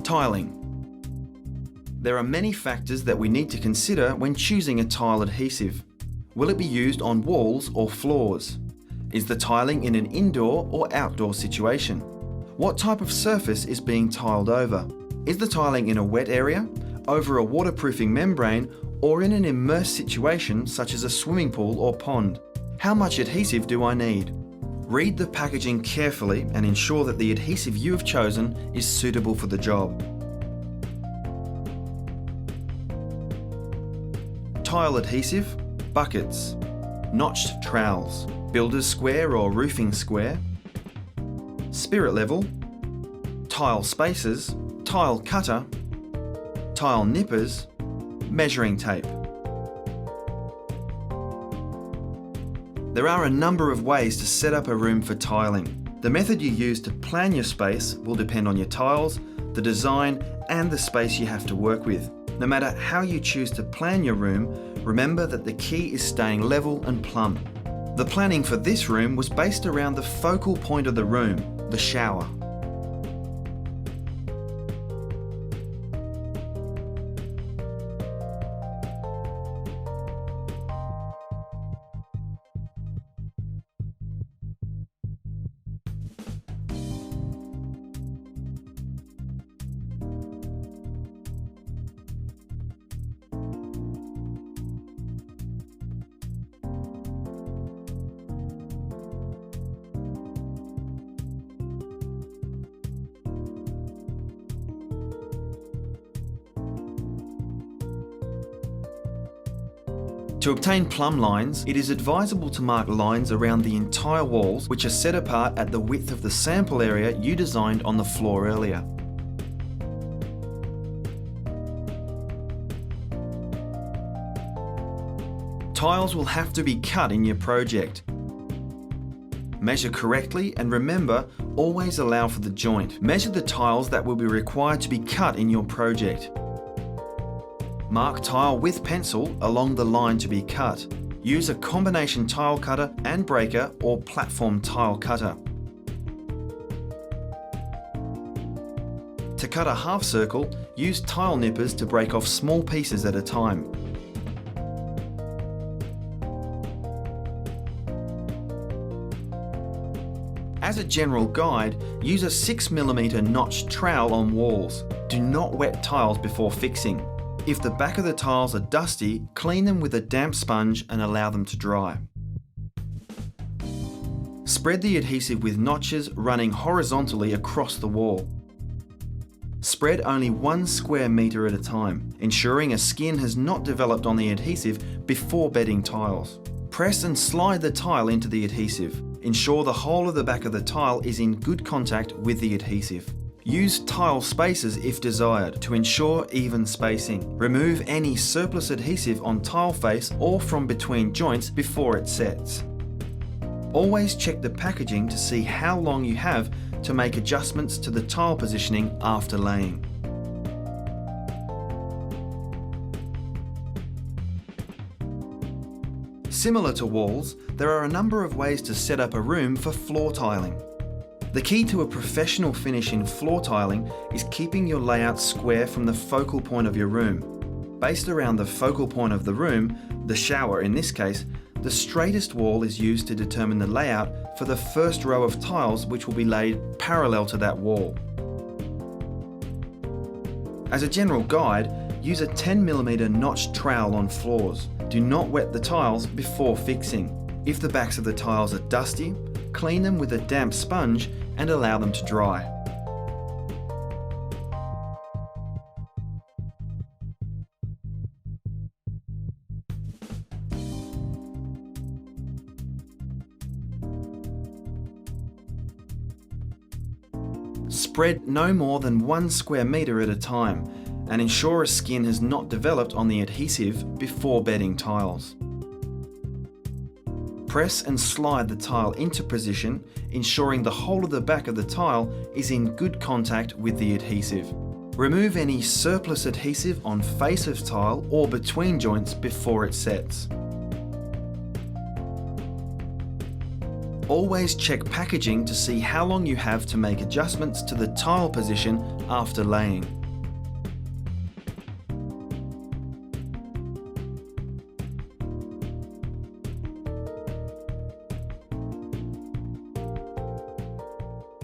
Tiling. There are many factors that we need to consider when choosing a tile adhesive. Will it be used on walls or floors? Is the tiling in an indoor or outdoor situation? What type of surface is being tiled over? Is the tiling in a wet area, over a waterproofing membrane, or in an immersed situation such as a swimming pool or pond? How much adhesive do I need? Read the packaging carefully and ensure that the adhesive you have chosen is suitable for the job. Tile adhesive, buckets, notched trowels, builder's square or roofing square, spirit level, tile spacers, tile cutter, tile nippers, measuring tape. There are a number of ways to set up a room for tiling. The method you use to plan your space will depend on your tiles, the design, and the space you have to work with. No matter how you choose to plan your room, remember that the key is staying level and plumb. The planning for this room was based around the focal point of the room, the shower. To obtain plumb lines, it is advisable to mark lines around the entire walls which are set apart at the width of the sample area you designed on the floor earlier. Tiles will have to be cut in your project. Measure correctly and remember, always allow for the joint. Measure the tiles that will be required to be cut in your project. Mark tile with pencil along the line to be cut. Use a combination tile cutter and breaker or platform tile cutter. To cut a half circle, use tile nippers to break off small pieces at a time. As a general guide, use a 6mm notch trowel on walls. Do not wet tiles before fixing. If the back of the tiles are dusty, clean them with a damp sponge and allow them to dry. Spread the adhesive with notches running horizontally across the wall. Spread only 1 square metre at a time, ensuring a skin has not developed on the adhesive before bedding tiles. Press and slide the tile into the adhesive. Ensure the whole of the back of the tile is in good contact with the adhesive. Use tile spacers if desired to ensure even spacing. Remove any surplus adhesive on tile face or from between joints before it sets. Always check the packaging to see how long you have to make adjustments to the tile positioning after laying. Similar to walls, there are a number of ways to set up a room for floor tiling. The key to a professional finish in floor tiling is keeping your layout square from the focal point of your room. Based around the focal point of the room, the shower in this case, the straightest wall is used to determine the layout for the first row of tiles which will be laid parallel to that wall. As a general guide, use a 10mm notched trowel on floors. Do not wet the tiles before fixing. If the backs of the tiles are dusty, clean them with a damp sponge and allow them to dry. Spread no more than 1 square metre at a time and ensure a skin has not developed on the adhesive before bedding tiles. Press and slide the tile into position, ensuring the whole of the back of the tile is in good contact with the adhesive. Remove any surplus adhesive on face of tile or between joints before it sets. Always check packaging to see how long you have to make adjustments to the tile position after laying.